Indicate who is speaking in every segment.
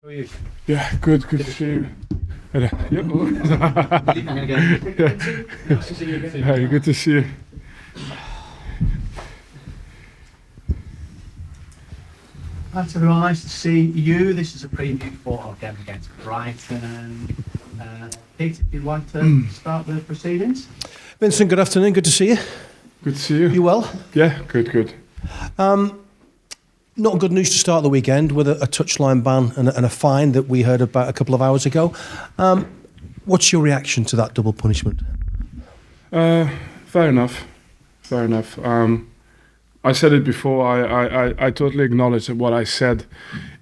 Speaker 1: How are you?
Speaker 2: Yeah, good to see you. Yep.
Speaker 1: Nice to see you again.
Speaker 2: Hey, good to see you.
Speaker 1: Right, everyone, nice to see you. This is a preview for our game against Brighton. Pete, if you'd like to start the proceedings.
Speaker 3: Vincent, good afternoon. Good to see you.
Speaker 2: Good to see you.
Speaker 3: You well?
Speaker 2: Yeah, good.
Speaker 3: Not good news to start the weekend with a touchline ban and a fine that we heard about a couple of hours ago. What's your reaction to that double punishment?
Speaker 2: Fair enough. I said it before. I totally acknowledge that what I said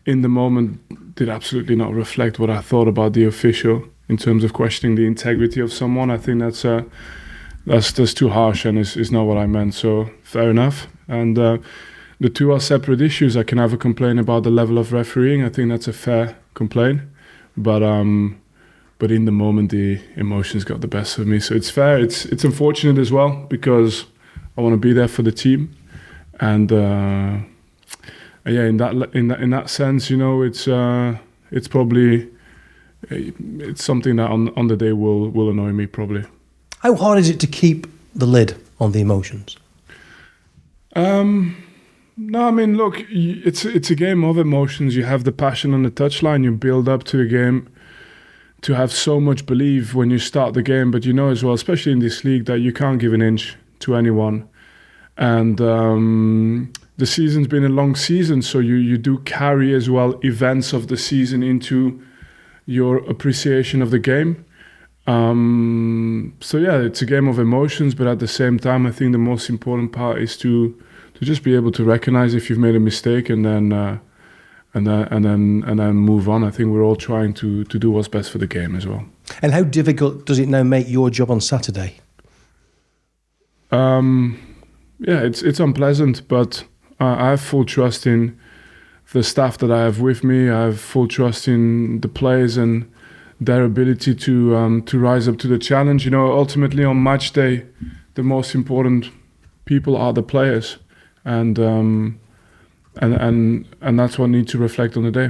Speaker 2: in the moment did absolutely not reflect what I thought about the official in terms of questioning the integrity of someone. I think that's too harsh and is not what I meant. So fair enough. And the two are separate issues. I can have a complaint about the level of refereeing. I think that's a fair complaint. But in the moment, the emotions got the best of me. So it's fair. It's unfortunate as well because I want to be there for the team. And yeah, in that sense, you know, it's probably it's something that on the day will annoy me probably.
Speaker 3: How hard is it to keep the lid on the emotions?
Speaker 2: No, I mean, look, it's a game of emotions. You have the passion on the touchline. You build up to a game to have so much belief when you start the game. But you know as well, especially in this league, that you can't give an inch to anyone. And the season's been a long season, so you do carry as well events of the season into your appreciation of the game. So yeah, it's a game of emotions, but at the same time, I think the most important part is to just be able to recognize if you've made a mistake and then move on. I think we're all trying to do what's best for the game as well.
Speaker 3: And how difficult does it now make your job on Saturday?
Speaker 2: Yeah, it's unpleasant, but I have full trust in the staff that I have with me. I have full trust in the players and their ability to rise up to the challenge. You know, ultimately on match day, the most important people are the players, and that's what needs to reflect on the day.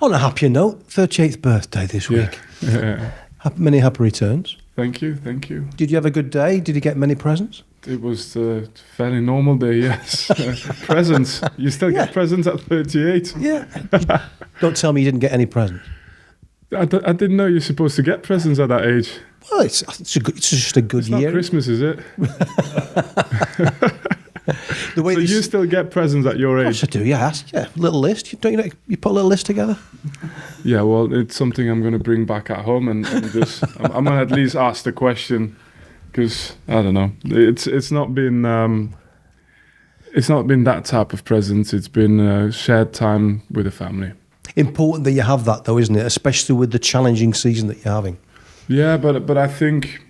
Speaker 3: On a happier note, 38th birthday this week.
Speaker 2: Yeah.
Speaker 3: Many happy returns.
Speaker 2: Thank you.
Speaker 3: Did you have a good day? Did you get many presents?
Speaker 2: It was a fairly normal day, yes. Presents. You still get presents at 38?
Speaker 3: Yeah. Don't tell me you didn't get any presents.
Speaker 2: I didn't know you're supposed to get presents at that age.
Speaker 3: Well, it's just a good
Speaker 2: it's
Speaker 3: year.
Speaker 2: Not Christmas, is it?
Speaker 3: The way
Speaker 2: so you still get presents at your age?
Speaker 3: Of course I do, yeah. Little list. You put a little list together?
Speaker 2: Yeah, well, it's something I'm going to bring back at home and just... I'm going to at least ask the question because, I don't know, it's not been that type of presents. It's been shared time with the family.
Speaker 3: Important that you have that, though, isn't it? Especially with the challenging season that you're having.
Speaker 2: Yeah, but I think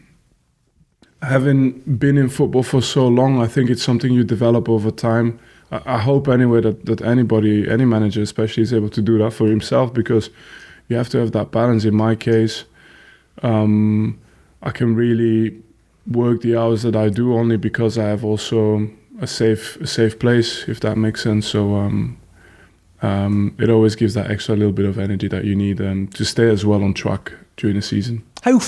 Speaker 2: having been in football for so long, I think it's something you develop over time. I hope anyway that anybody, any manager especially, is able to do that for himself because you have to have that balance. In my case, I can really work the hours that I do only because I have also a safe place, if that makes sense. So it always gives that extra little bit of energy that you need to stay as well on track during the season.
Speaker 3: How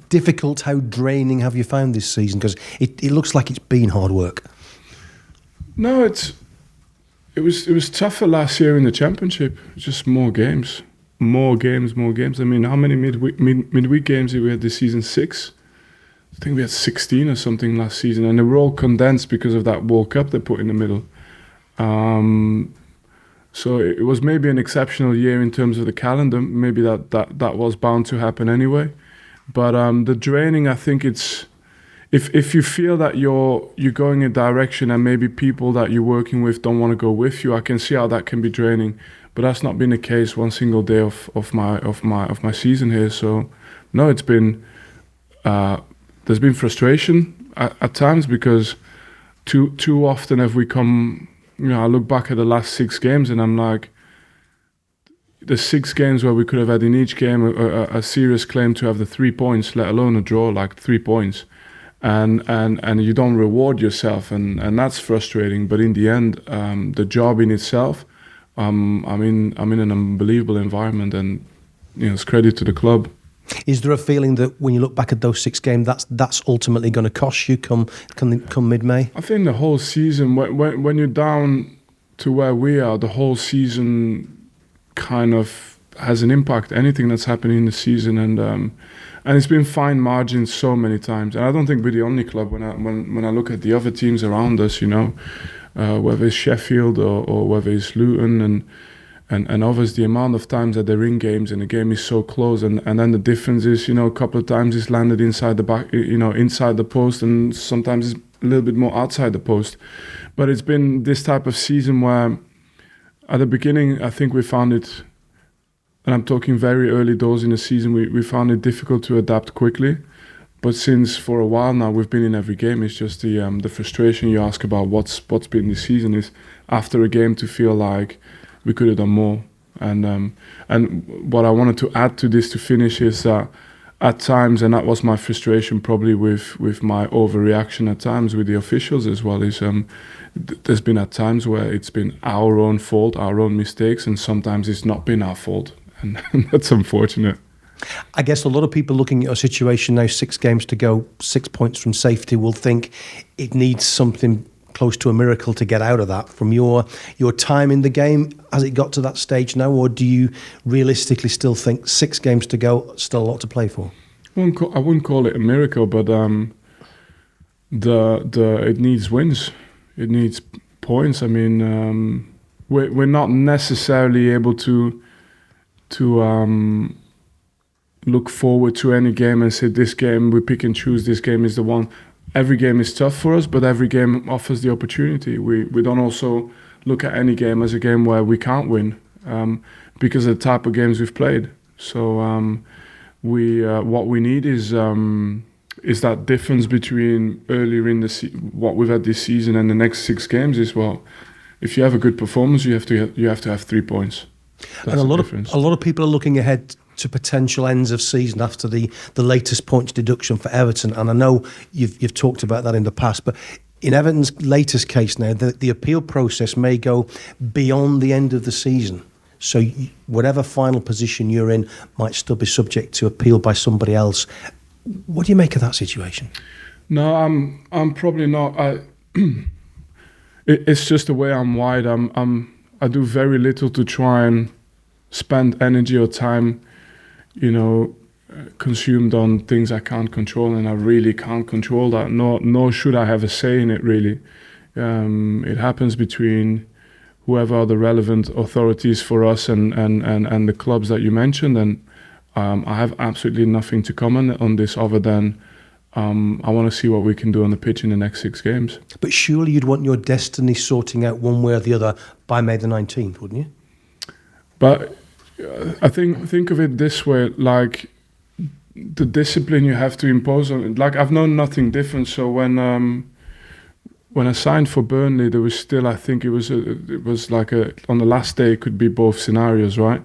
Speaker 3: difficult, how draining have you found this season? Because it looks like it's been hard work.
Speaker 2: No, it was tougher last year in the Championship. Just more games. I mean, how many midweek games did we have this season? 6. I think we had 16 or something last season, and they were all condensed because of that World Cup they put in the middle. So it was maybe an exceptional year in terms of the calendar. Maybe that was bound to happen anyway. But the draining, I think it's if you feel that you're going a direction and maybe people that you're working with don't want to go with you, I can see how that can be draining. But that's not been the case one single day of my season here. So no, it's been there's been frustration at times because too often have we come. You know, I look back at the last 6 games and I'm like, the 6 games where we could have had in each game a serious claim to have the 3 points, let alone a draw, like 3 points, and you don't reward yourself, and that's frustrating. But in the end, the job in itself, I'm in an unbelievable environment, and it's credit to the club.
Speaker 3: Is there a feeling that when you look back at those 6 games, that's ultimately going to cost you come mid-May?
Speaker 2: I think the whole season, when you're down to where we are, the whole season kind of has an impact. Anything that's happening in the season, and it's been fine margins so many times. And I don't think we're the only club. When I look at the other teams around us, whether it's Sheffield or whether it's Luton and others, the amount of times that they're in games and the game is so close, and then the difference is, a couple of times it's landed inside the back, inside the post, and sometimes it's a little bit more outside the post. But it's been this type of season where, at the beginning, I think we found it, and I'm talking very early doors in the season, we found it difficult to adapt quickly. But since for a while now we've been in every game, it's just the frustration you ask about what's been this season is after a game to feel like we could have done more. And what I wanted to add to this to finish is that at times, and that was my frustration probably with my overreaction at times with the officials as well, is there's been at times where it's been our own fault, our own mistakes, and sometimes it's not been our fault. And that's unfortunate.
Speaker 3: I guess a lot of people looking at a situation now, 6 games to go, 6 points from safety, will think it needs something close to a miracle to get out of that. From your time in the game, has it got to that stage now, or do you realistically still think 6 games to go, still a lot to play for?
Speaker 2: I wouldn't call it a miracle, but it needs wins. It needs points. I mean, we're not necessarily able to look forward to any game and say this game we pick and choose, this game is the one. Every game is tough for us, but every game offers the opportunity. We don't also look at any game as a game where we can't win because of the type of games we've played. So what we need is that difference between earlier in what we've had this season and the next 6 games is, well, if you have a good performance, you have to have 3 points. That's
Speaker 3: and a lot of people are looking ahead to potential ends of season after the latest points deduction for Everton, and I know you've talked about that in the past, but in Everton's latest case now, the appeal process may go beyond the end of the season. So whatever final position you're in might still be subject to appeal by somebody else. What do you make of that situation?
Speaker 2: No, I'm probably not. It's just the way I'm wired. I do very little to try and spend energy or time, consumed on things I can't control, and I really can't control that. Nor should I have a say in it, really. It happens between whoever are the relevant authorities for us and the clubs that you mentioned, and I have absolutely nothing to comment on this other than I want to see what we can do on the pitch in the next 6 games.
Speaker 3: But surely you'd want your destiny sorting out one way or the other by May the 19th, wouldn't you? But
Speaker 2: I think of it this way, like the discipline you have to impose on it. Like, I've known nothing different. So when I signed for Burnley, there was still, I think it was like on the last day it could be both scenarios, right?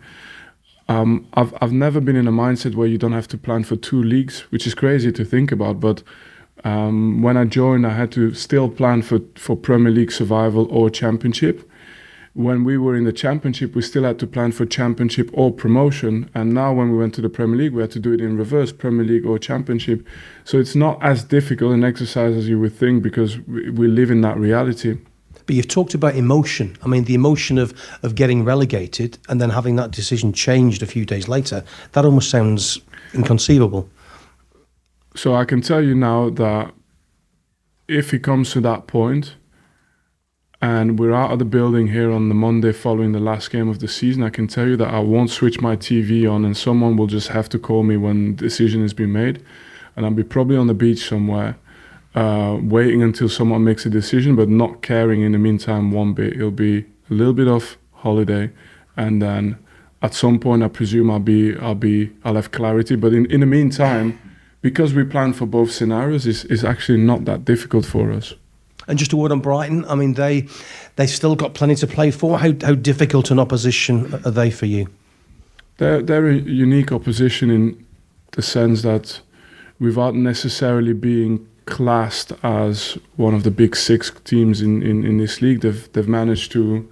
Speaker 2: I've never been in a mindset where you don't have to plan for 2 leagues, which is crazy to think about. But when I joined, I had to still plan for Premier League survival or Championship. When we were in the Championship, we still had to plan for Championship or promotion. And now when we went to the Premier League, we had to do it in reverse, Premier League or Championship. So it's not as difficult an exercise as you would think, because we live in that reality.
Speaker 3: But you've talked about emotion. I mean, the emotion of getting relegated and then having that decision changed a few days later, that almost sounds inconceivable.
Speaker 2: So I can tell you now that if it comes to that point, and we're out of the building here on the Monday following the last game of the season, I can tell you that I won't switch my TV on, and someone will just have to call me when the decision has been made. And I'll be probably on the beach somewhere, waiting until someone makes a decision, but not caring in the meantime one bit. It'll be a little bit of holiday, and then at some point I presume I'll have clarity. But in the meantime, because we plan for both scenarios, it's actually not that difficult for us.
Speaker 3: And just a word on Brighton. I mean, they still got plenty to play for. How difficult an opposition are they for you?
Speaker 2: They're a unique opposition in the sense that, without necessarily being classed as one of the big 6 teams in this league, they've managed to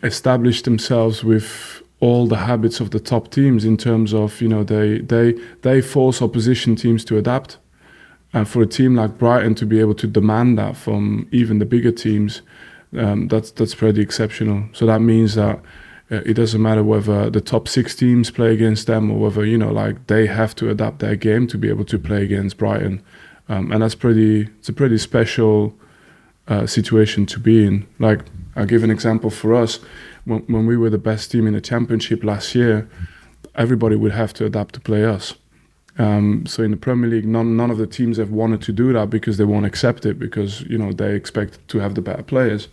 Speaker 2: established themselves with all the habits of the top teams in terms of, they force opposition teams to adapt. And for a team like Brighton to be able to demand that from even the bigger teams, that's pretty exceptional. So that means that it doesn't matter whether the top 6 teams play against them or whether, they have to adapt their game to be able to play against Brighton. And it's a pretty special situation to be in. Like, I'll give an example for us. When we were the best team in the Championship last year, everybody would have to adapt to play us. So in the Premier League, none of the teams have wanted to do that because they won't accept it because, they expect to have the better players.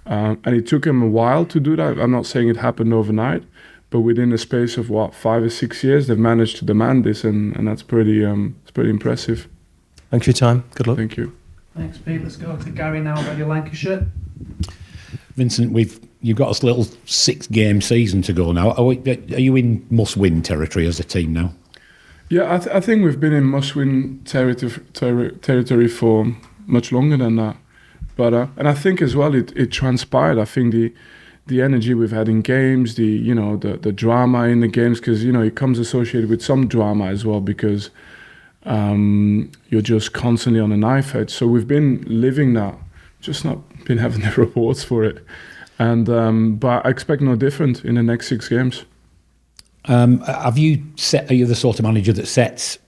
Speaker 2: And it took them a while to do that. I'm not saying it happened overnight, but within the space of 5 or 6 years, they've managed to demand this, and that's pretty impressive.
Speaker 3: Thanks for your time. Good luck.
Speaker 2: Thank you.
Speaker 1: Thanks, Pete. Let's go to Gary now about your Lancashire.
Speaker 4: Vincent, you've got a little 6-game season to go now. Are you in must-win territory as a team now?
Speaker 2: Yeah, I think we've been in must-win territory for much longer than that. But and I think as well it transpired. I think the energy we've had in games, the drama in the games, because it comes associated with some drama as well because you're just constantly on a knife edge. So we've been living that, just not been having the rewards for it. And but I expect no different in the next 6 games.
Speaker 4: Are you the sort of manager that sets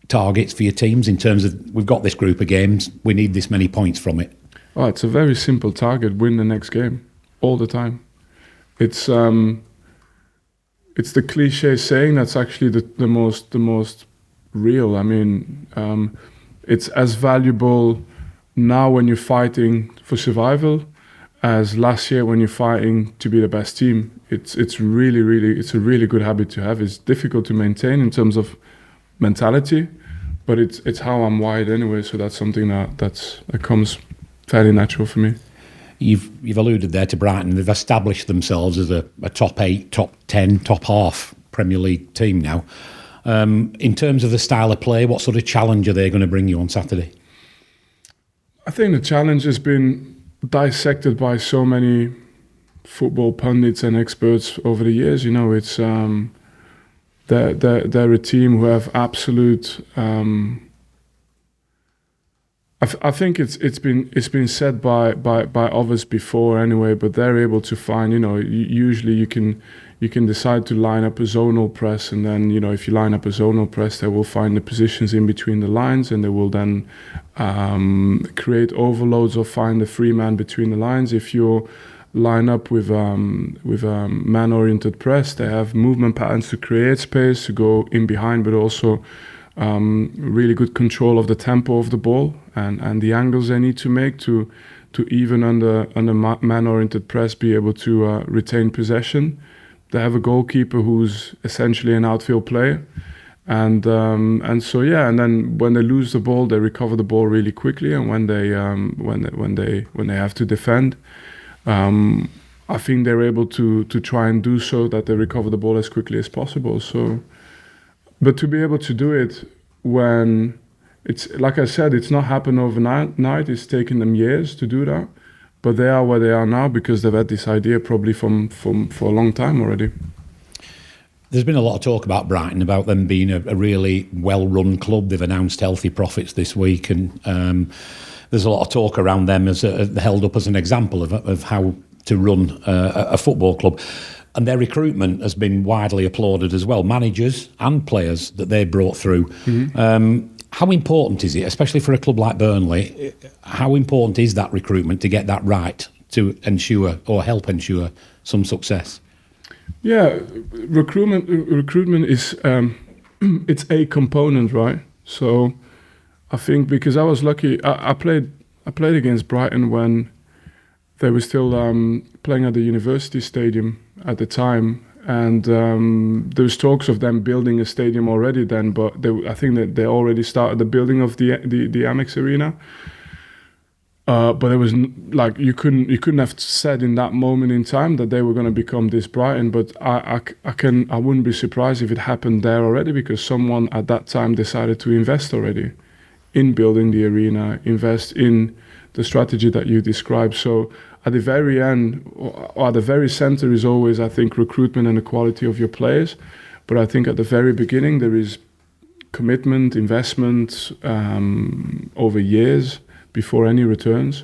Speaker 4: targets for your teams in terms of, we've got this group of games, we need this many points from it?
Speaker 2: Oh, it's a very simple target: win the next game, all the time. It's the cliche saying that's actually the most real. I mean, it's as valuable now when you're fighting for survival as last year when you're fighting to be the best team. It's a really good habit to have. It's difficult to maintain in terms of mentality, but it's how I'm wired anyway. So that's something that comes fairly natural for me.
Speaker 4: You've alluded there to Brighton. They've established themselves as a top 8, top 10, top half Premier League team now. In terms of the style of play, what sort of challenge are they going to bring you on Saturday?
Speaker 2: I think the challenge has been dissected by so many football pundits and experts over the years. It's they're a team who have absolute. I think it's been said by others before anyway, but they're able to find. Usually you can decide to line up a zonal press, and then if you line up a zonal press, they will find the positions in between the lines, and they will then create overloads or find the free man between the lines. If you line up with man-oriented press, they have movement patterns to create space to go in behind, but also really good control of the tempo of the ball and the angles they need to make to even under man-oriented press be able to retain possession. They have a goalkeeper who's essentially an outfield player, and so and then when they lose the ball, they recover the ball really quickly, and when they have to defend, I think they're able to try and do so that they recover the ball as quickly as possible. So, but to be able to do it when it's, like I said, it's not happened overnight. It's taken them years to do that. But they are where they are now because they've had this idea probably for a long time already.
Speaker 4: There's been a lot of talk about Brighton, about them being a really well-run club. They've announced healthy profits this week, and there's a lot of talk around them as held up as an example of how to run a football club. And their recruitment has been widely applauded as well, managers and players that they brought through. Mm-hmm. How important is it, especially for a club like Burnley, how important is that recruitment to get that right, to ensure or help ensure some success?
Speaker 2: Yeah, recruitment is it's a component, right? So I think because I was lucky, I played against Brighton when they were still playing at the University Stadium at the time, and there was talks of them building a stadium already then, but I think that they already started the building of the Amex Arena. But it was like you couldn't have said in that moment in time that they were going to become this Brighton. But I wouldn't be surprised if it happened there already, because someone at that time decided to invest already in building the arena, invest in the strategy that you described. So at the very end, or at the very center, is always, I think, recruitment and the quality of your players. But I think at the very beginning there is commitment, investment over years before any returns,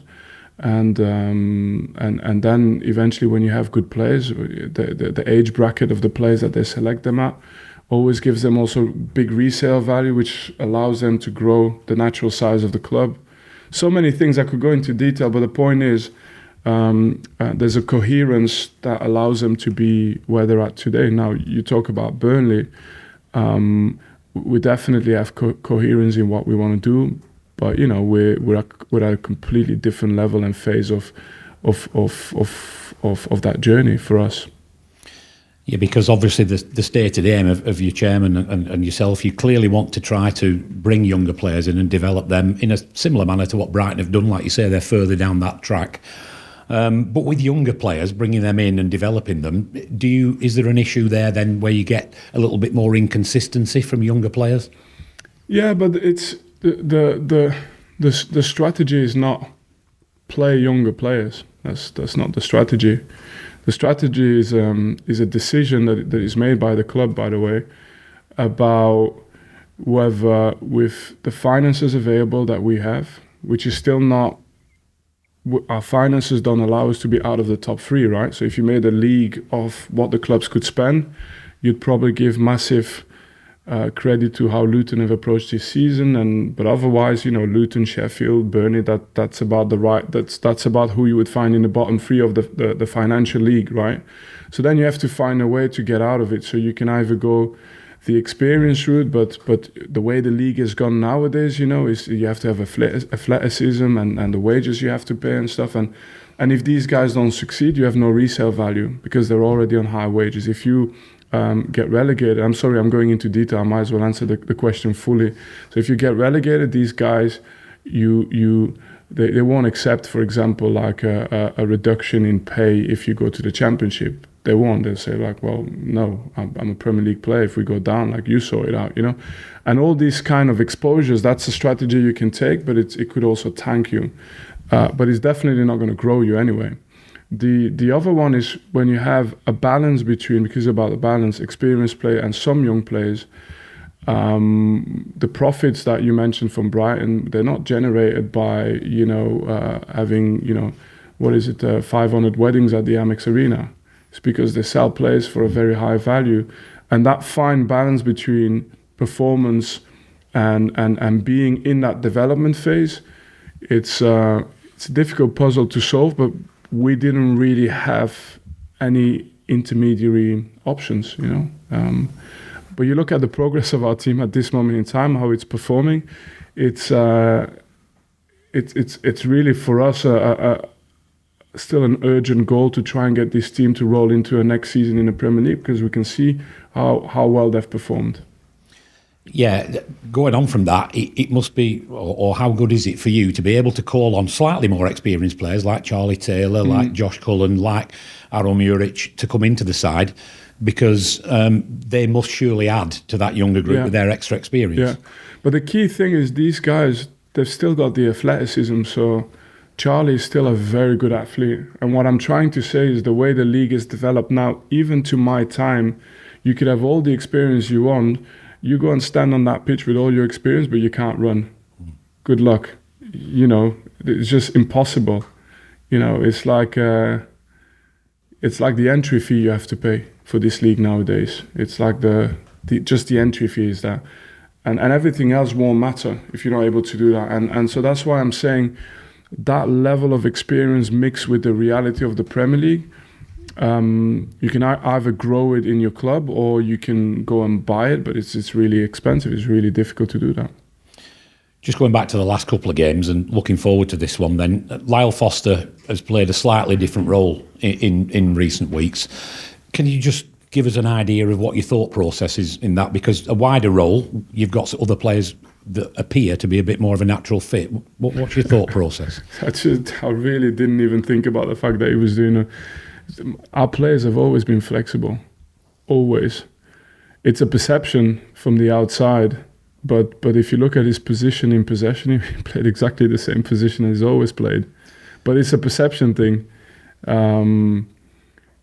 Speaker 2: and then eventually when you have good players, the age bracket of the players that they select them at always gives them also big resale value, which allows them to grow the natural size of the club. So many things I could go into detail, but the point is there's a coherence that allows them to be where they're at today. Now, you talk about Burnley. We definitely have coherence in what we want to do, but you know we're at a completely different level and phase of that journey for us.
Speaker 4: Yeah, because obviously the stated aim of your chairman and yourself, you clearly want to try to bring younger players in and develop them in a similar manner to what Brighton have done. Like you say, they're further down that track. But with younger players, bringing them in and developing them, is there an issue there then where you get a little bit more inconsistency from younger players? Yeah,
Speaker 2: but it's the strategy is not play younger players. That's not the strategy. The strategy is a decision that is made by the club, by the way, about whether with the finances available that we have, which is still not, our finances don't allow us to be out of the top three, right? So if you made a league of what the clubs could spend, you'd probably give massive credit to how Luton have approached this season, but otherwise, you know, Luton, Sheffield, Burnley, that's about the right. That's about who you would find in the bottom three of the financial league, right? So then you have to find a way to get out of it. So you can either go the experience route, but the way the league has gone nowadays, you know, is you have to have athleticism and the wages you have to pay and stuff. And if these guys don't succeed, you have no resale value because they're already on high wages. If you get relegated, I'm sorry, I'm going into detail, I might as well answer the question fully. So if you get relegated, these guys, they won't accept, for example, like a reduction in pay if you go to the championship. They won't. They'll say like, well, no, I'm a Premier League player. If we go down, like you saw it out, you know. And all these kind of exposures, that's a strategy you can take, but it could also tank you. But it's definitely not going to grow you anyway. The other one is when you have a balance between, because about the balance, experienced player and some young players, the profits that you mentioned from Brighton, they're not generated by, you know, having, you know, 500 weddings at the Amex Arena. It's because they sell players for a very high value. And that fine balance between performance and being in that development phase, it's a difficult puzzle to solve, but we didn't really have any intermediary options, you know. But you look at the progress of our team at this moment in time, how it's performing, it's really for us still an urgent goal to try and get this team to roll into a next season in the Premier League, because we can see how well they've performed.
Speaker 4: Yeah, going on from that, it must be, or how good is it for you to be able to call on slightly more experienced players like Charlie Taylor, like Josh Cullen, like Aaron Muric to come into the side, because they must surely add to that younger group with their extra experience.
Speaker 2: Yeah, but the key thing is these guys, they've still got the athleticism, so Charlie is still a very good athlete. And what I'm trying to say is the way the league is developed now, even to my time, you could have all the experience you want. You go and stand on that pitch with all your experience, but you can't run. Good luck. You know, it's just impossible. You know, it's like the entry fee you have to pay for this league nowadays. It's like just the entry fee is that. And everything else won't matter if you're not able to do that. And so that's why I'm saying that level of experience mixed with the reality of the Premier League, you can either grow it in your club or you can go and buy it, but it's really expensive. It's really difficult to do that.
Speaker 4: Just going back to the last couple of games and looking forward to this one then, Lyle Foster has played a slightly different role in recent weeks. Can you just give us an idea of what your thought process is in that? Because a wider role, you've got other players that appear to be a bit more of a natural fit. What's your thought process?
Speaker 2: I really didn't even think about the fact that he was doing our players have always been flexible, always. It's a perception from the outside, but if you look at his position in possession, he played exactly the same position as he's always played. But it's a perception thing. You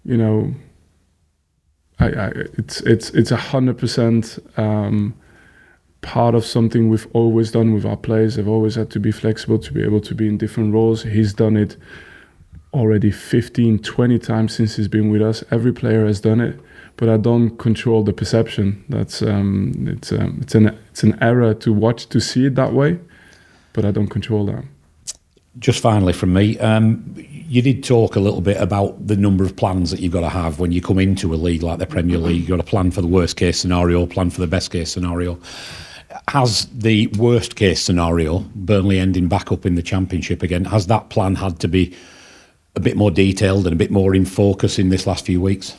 Speaker 2: know, it's 100% part of something we've always done with our players. They've always had to be flexible to be able to be in different roles. He's done it already 15, 20 times since he's been with us. Every player has done it, but I don't control the perception. That's it's an error to watch, to see it that way, but I don't control that.
Speaker 4: Just finally from me, you did talk a little bit about the number of plans that you've got to have when you come into a league like the Premier League. You've got to plan for the worst case scenario, plan for the best case scenario. Has the worst case scenario, Burnley ending back up in the Championship again, has that plan had to be a bit more detailed and a bit more in focus in this last few weeks?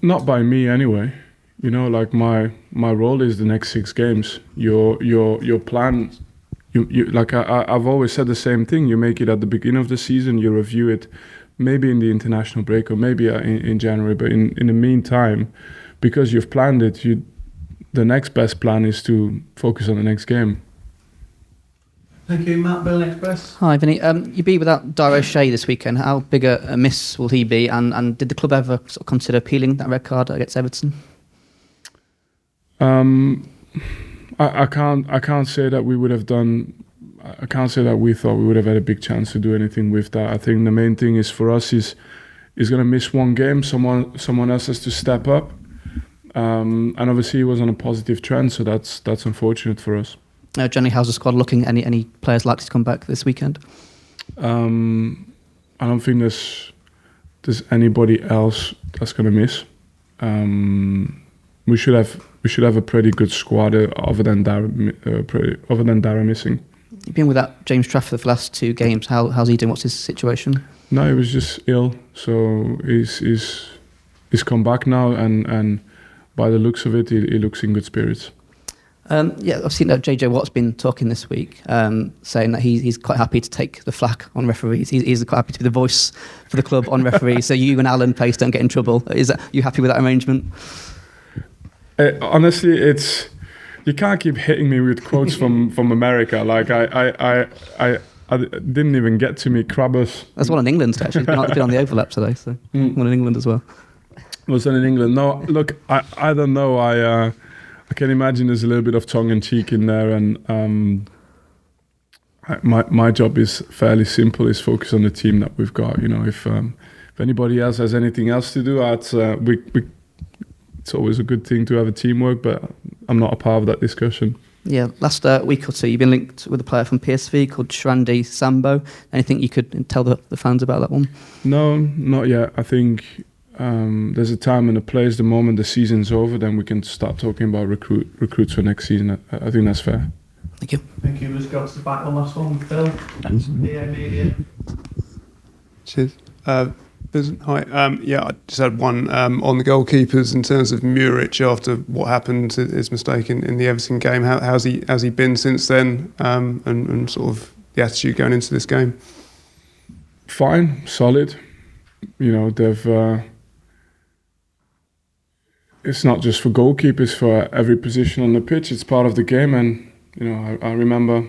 Speaker 2: Not by me anyway. You know, like my role is the next 6 games. Your plan, you like I've always said the same thing. You make it at the beginning of the season. You review it, maybe in the international break or maybe in January. But in the meantime, because you've planned it, the next best plan is to focus on the next game.
Speaker 1: Thank you, Matt. Burnley Express.
Speaker 5: Hi, Vinny. You'll be without Dara O'Shea this weekend. How big a miss will he be? And did the club ever sort of consider appealing that red card against Everton?
Speaker 2: I can't say that we would have done. I can't say that we thought we would have had a big chance to do anything with that. I think the main thing is for us is going to miss one game. Someone else has to step up. And obviously he was on a positive trend, so that's unfortunate for us.
Speaker 5: Generally, how's the squad looking? Any players likely to come back this weekend?
Speaker 2: I don't think there's anybody else that's going to miss. We should have a pretty good squad other than Dara missing.
Speaker 5: You've been without James Trafford for the last 2 games. How's he doing? What's his situation?
Speaker 2: No, he was just ill, so he's come back now, and by the looks of it, he looks in good spirits.
Speaker 5: I've seen that JJ Watt's been talking this week, saying that he's quite happy to take the flak on referees. He's quite happy to be the voice for the club on referees. So you and Alan Pace don't get in trouble. Are you happy with that arrangement?
Speaker 2: Honestly, you can't keep hitting me with quotes from America. Like I didn't even get to me. Crabbers.
Speaker 5: That's one in England actually. It's been on the overlap today, so one in England as well.
Speaker 2: Was that in England? No, look, I don't know. I can imagine there's a little bit of tongue-in-cheek in there, and my job is fairly simple: is focus on the team that we've got. You know, if anybody else has anything else to do, it's always a good thing to have a teamwork. But I'm not a part of that discussion. Yeah,
Speaker 5: last week or two, you've been linked with a player from PSV called Shrandi Sambo. Anything you could tell the fans about that one?
Speaker 2: No, not yet. I think. There's a time and a place. The moment the season's over, then we can start talking about recruits for next season. I think that's fair.
Speaker 5: Thank you.
Speaker 1: Thank you. Let's go to the back one last one. Phil. PA Media.
Speaker 6: Cheers. Vincent, hi. I just had one on the goalkeepers in terms of Muric after what happened, his mistake in the Everton game. How's he been since then, and sort of the attitude going into this game?
Speaker 2: Fine, solid. You know, they've. It's not just for goalkeepers, for every position on the pitch. It's part of the game, and you know, I remember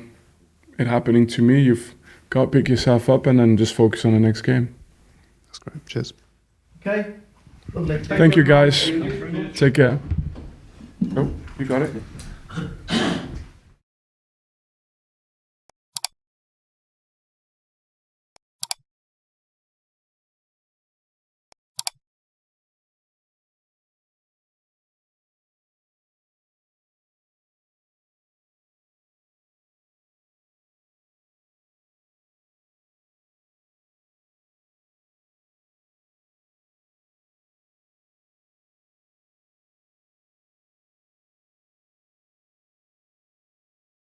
Speaker 2: it happening to me. You've got to pick yourself up and then just focus on the next game.
Speaker 6: That's great. Cheers.
Speaker 1: Okay. Lovely.
Speaker 2: Thank you, guys. Take care. Oh, you got it.